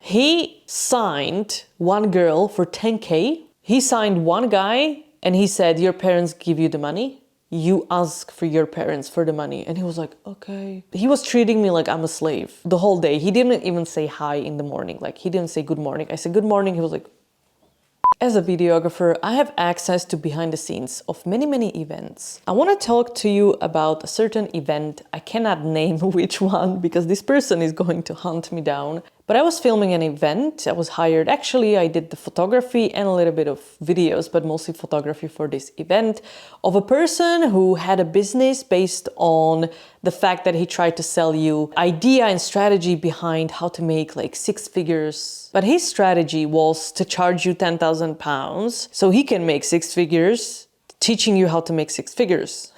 He signed one girl for 10K. He signed one guy and he said, your parents give you the money. You ask for your parents for the money. And he was like, okay. He was treating me like I'm a slave the whole day. He didn't even say hi in the morning. Like he didn't say good morning. I said good morning. He was like, as a videographer, I have access to behind the scenes of many events. I want to talk to you about a certain event. I cannot name which one because this person is going to hunt me down. But I was filming an event. I was hired. Actually, I did the photography and a little bit of videos, but mostly photography for this event of a person who had a business based on the fact that he tried to sell you idea and strategy behind how to make like 6 figures. But his strategy was to charge you £10,000 so he can make 6 figures, teaching you how to make 6 figures.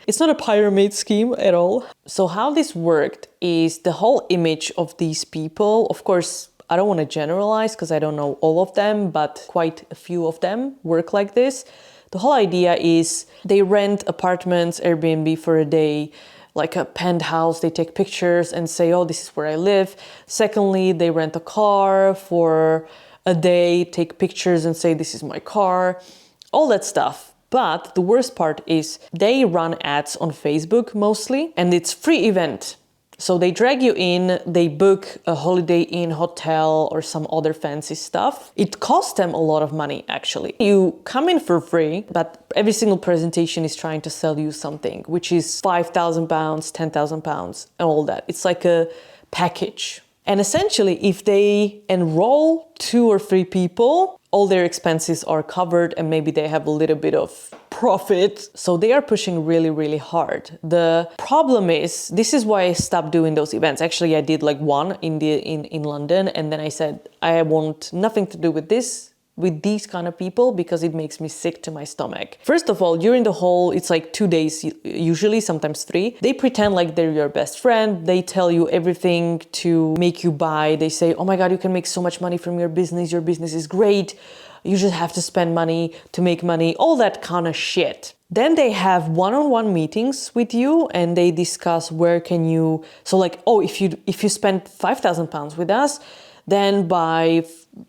It's not a pyramid scheme at all. So how this worked is the whole image of these people. Of course, I don't want to generalize because I don't know all of them, but quite a few of them work like this. The whole idea is they rent apartments, Airbnb for a day, like a penthouse. They take pictures and say, oh, this is where I live. Secondly, they rent a car for a day, take pictures and say, this is my car, all that stuff. But the worst part is they run ads on Facebook mostly, and it's free event. So they drag you in, they book a Holiday Inn hotel or some other fancy stuff. It costs them a lot of money, actually. You come in for free, but every single presentation is trying to sell you something, which is £5,000, £10,000 and all that. It's like a package. And essentially, if they enroll 2 or 3 people, all their expenses are covered and maybe they have a little bit of profit. So they are pushing really hard. The problem is, this is why I stopped doing those events. Actually, I did like one in London, and then I said, I want nothing to do with this, with these kind of people, because it makes me sick to my stomach. First of all, during the whole, it's like 2 days, usually, sometimes 3. They pretend like they're your best friend. They tell you everything to make you buy. They say, oh my God, you can make so much money from your business. Your business is great. You just have to spend money to make money, all that kind of shit. Then they have one-on-one meetings with you and they discuss where can you, so like, oh, if you spend £5,000 with us, then by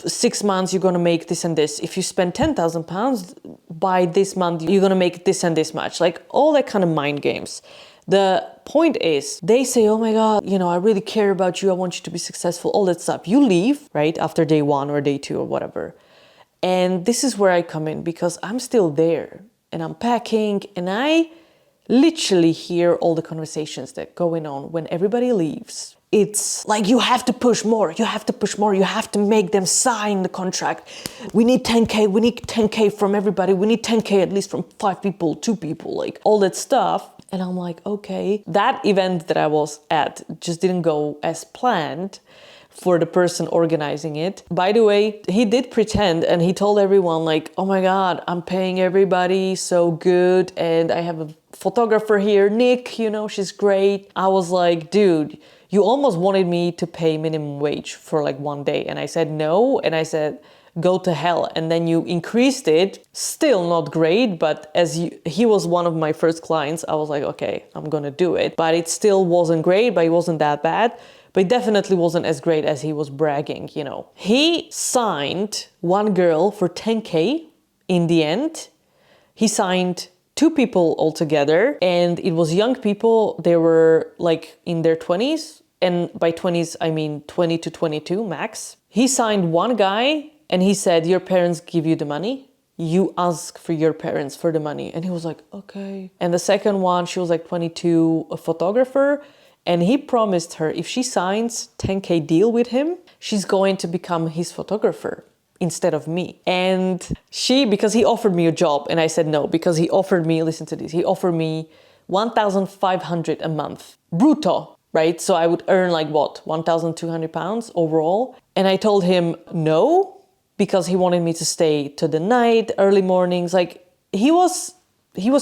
6 months, you're going to make this and this. If you spend £10,000 by this month, you're going to make this and this much. Like all that kind of mind games. The point is, they say, oh my God, you know, I really care about you. I want you to be successful, all that stuff. You leave, right? After day 1 or day 2 or whatever. And this is where I come in because I'm still there and I'm packing and I literally hear all the conversations that are going on when everybody leaves. It's like, you have to push more, you have to push more, you have to make them sign the contract. We need 10K, we need 10K from everybody, we need 10K at least from 5 people, 2 people, like all that stuff. And I'm like, okay. That event that I was at just didn't go as planned for the person organizing it. By the way, he did pretend and he told everyone like, oh my God, I'm paying everybody so good. And I have a photographer here, Nick, you know, she's great. I was like, dude, you almost wanted me to pay minimum wage for like 1 day. And I said no. And I said, go to hell. And then you increased it. Still not great. But he was one of my first clients, I was like, okay, I'm gonna do it. But it still wasn't great, but it wasn't that bad. But it definitely wasn't as great as he was bragging, you know. He signed one girl for 10K in the end. He signed 2 people altogether, and it was young people. They were like in their 20s, and by 20s, I mean 20 to 22 max. He signed one guy and he said, your parents give you the money. You ask for your parents for the money. And he was like, okay. And the second one, she was like 22, a photographer. And he promised her if she signs 10K deal with him, she's going to become his photographer instead of me. And because he offered me a job and I said no, because he offered me, listen to this, he offered me 1,500 a month, brutto, right? So I would earn like what, 1,200 pounds overall. And I told him no, because he wanted me to stay to the night, early mornings. Like he was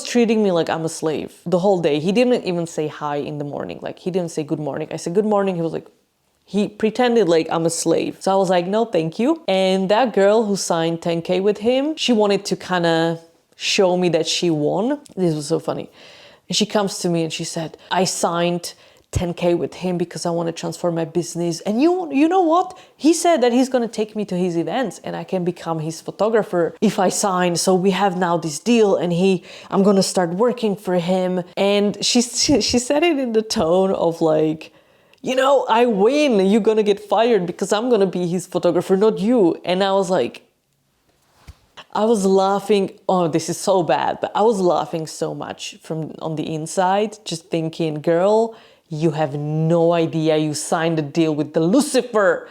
treating me like I'm a slave the whole day. He didn't even say hi in the morning. Like he didn't say good morning. I said good morning. He was like, he pretended like I'm a slave. So I was like, no, thank you. And that girl who signed 10K with him, she wanted to kind of show me that she won. This was so funny. And she comes to me and she said, I signed 10K with him because I want to transform my business. And you know what? He said that he's going to take me to his events and I can become his photographer if I sign. So we have now this deal and I'm going to start working for him. And she said it in the tone of like, you know, I win, you're going to get fired because I'm going to be his photographer, not you. And I was like, I was laughing. Oh, this is so bad. But I was laughing so much from on the inside, just thinking, girl, you have no idea. You signed a deal with the Lucifer.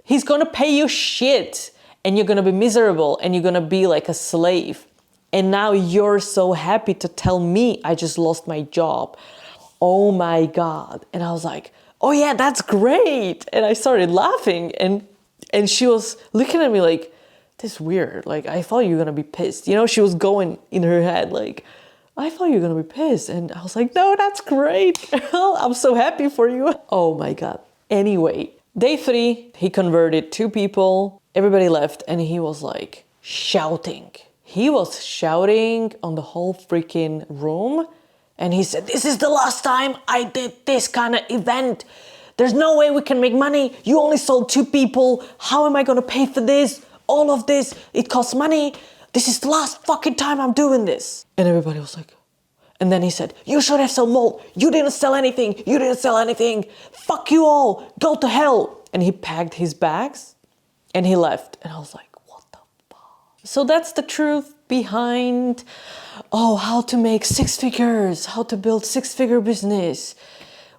He's going to pay you shit and you're going to be miserable and you're going to be like a slave. And now you're so happy to tell me I just lost my job. Oh my God. And I was like, oh yeah, that's great. And I started laughing and she was looking at me like, this is weird. Like, I thought you were going to be pissed. You know, she was going in her head like, I thought you were going to be pissed. And I was like, no, that's great. I'm so happy for you. Oh my God. Anyway, day 3, he converted 2 people. Everybody left and he was like shouting. He was shouting on the whole freaking room. And he said, this is the last time I did this kind of event. There's no way we can make money. You only sold 2 people. How am I going to pay for this? All of this, it costs money. This is the last fucking time I'm doing this. And everybody was like, and then he said, you should have sold more. You didn't sell anything. You didn't sell anything. Fuck you all. Go to hell. And he packed his bags and he left. And I was like, what the fuck? So that's the truth behind, how to make 6 figures, how to build 6-figure business.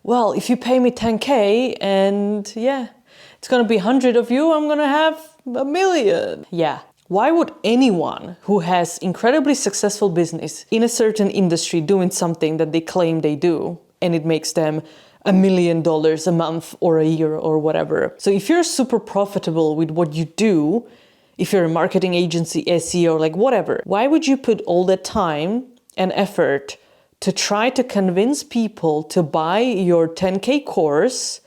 Well, if you pay me 10K and yeah, it's going to be 100 of you, I'm going to have 1 million. Yeah. Why would anyone who has incredibly successful business in a certain industry doing something that they claim they do, and it makes them $1 million a month or a year or whatever. So if you're super profitable with what you do, if you're a marketing agency, SEO, like whatever, why would you put all that time and effort to try to convince people to buy your 10K course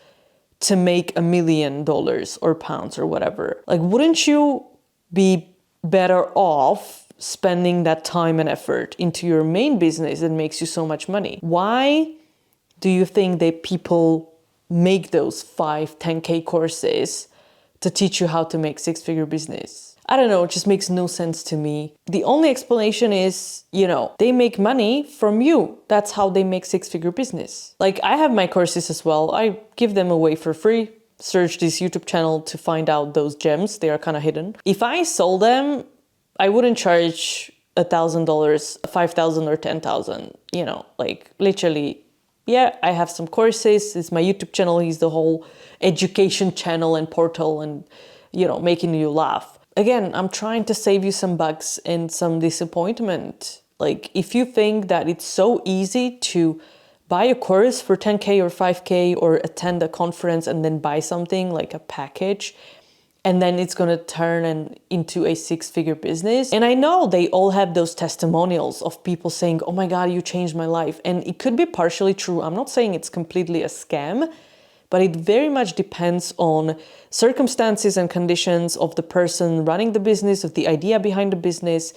to make $1 million or pounds or whatever? Like, wouldn't you be better off spending that time and effort into your main business that makes you so much money? Why do you think that people make those 5, 10K courses to teach you how to make 6-figure business? I don't know, it just makes no sense to me. The only explanation is, they make money from you. That's how they make 6-figure business. Like, I have my courses as well. I give them away for free. Search this YouTube channel to find out those gems. They are kind of hidden. If I sold them, I wouldn't charge $1,000, $5,000 or $10,000, like literally. Yeah, I have some courses. It's my YouTube channel. It's the whole education channel and portal and, making you laugh. Again, I'm trying to save you some bucks and some disappointment. Like, if you think that it's so easy to buy a course for 10K or 5K or attend a conference and then buy something like a package, and then it's going to turn into a 6-figure business. And I know they all have those testimonials of people saying, oh my God, you changed my life. And it could be partially true. I'm not saying it's completely a scam, but it very much depends on circumstances and conditions of the person running the business, of the idea behind the business.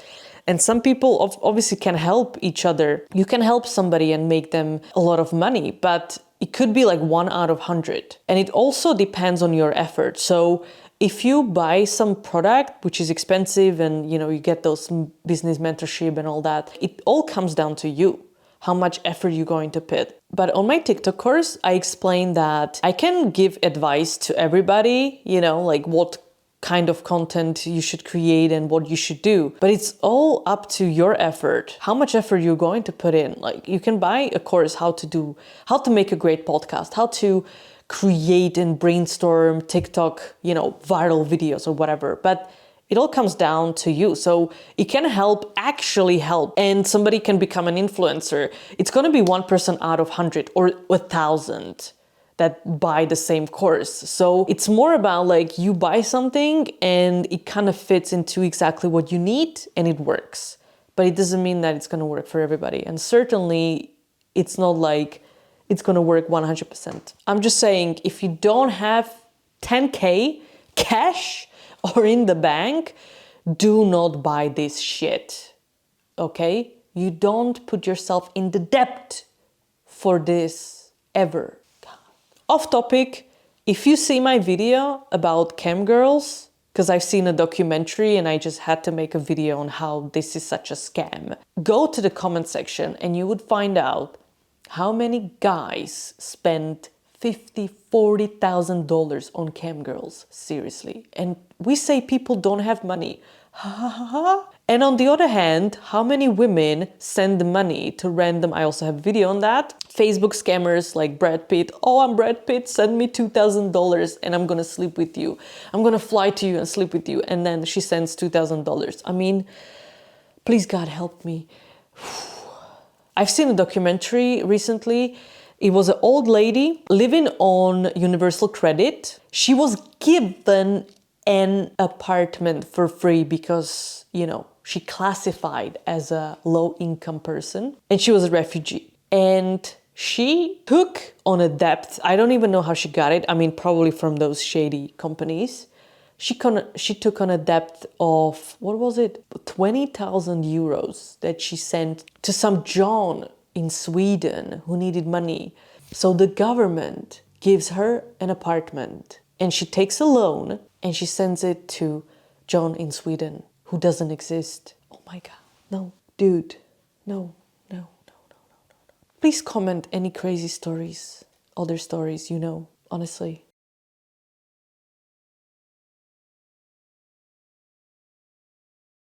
And some people obviously can help each other. You can help somebody and make them a lot of money, but it could be like 1 out of 100. And it also depends on your effort. So if you buy some product, which is expensive and, you get those business mentorship and all that, it all comes down to you, how much effort you're going to put. But on my TikTok course, I explain that I can give advice to everybody, like what kind of content you should create and what you should do. But it's all up to your effort, how much effort you're going to put in. Like, you can buy a course how to make a great podcast, how to create and brainstorm TikTok, viral videos or whatever. But it all comes down to you. So it can actually help, and somebody can become an influencer. It's going to be 1 person out of 100 or 1,000 that buy the same course. So it's more about like you buy something and it kind of fits into exactly what you need and it works. But it doesn't mean that it's going to work for everybody. And certainly it's not like it's going to work 100%. I'm just saying, if you don't have 10K cash or in the bank, do not buy this shit, okay? You don't put yourself in the debt for this ever, Off topic, if you see my video about cam girls, because I've seen a documentary and I just had to make a video on how this is such a scam, go to the comment section and you would find out how many guys spend $40,000 on cam girls, seriously. And we say people don't have money. And on the other hand, how many women send money to random, I also have a video on that, Facebook scammers like Brad Pitt. Oh, I'm Brad Pitt, send me $2,000 and I'm gonna sleep with you. I'm gonna fly to you and sleep with you. And then she sends $2,000. I mean, please God help me. I've seen a documentary recently. It was an old lady living on Universal Credit. She was given an apartment for free because, you know, she classified as a low-income person and she was a refugee. And she took on a debt. I don't even know how she got it. I mean, probably from those shady companies. She took on a debt of, what was it? 20,000 euros that she sent to some John in Sweden who needed money. So the government gives her an apartment and she takes a loan and she sends it to John in Sweden who doesn't exist. Oh my God. No, dude. No. Please comment any crazy stories, other stories, you know, honestly.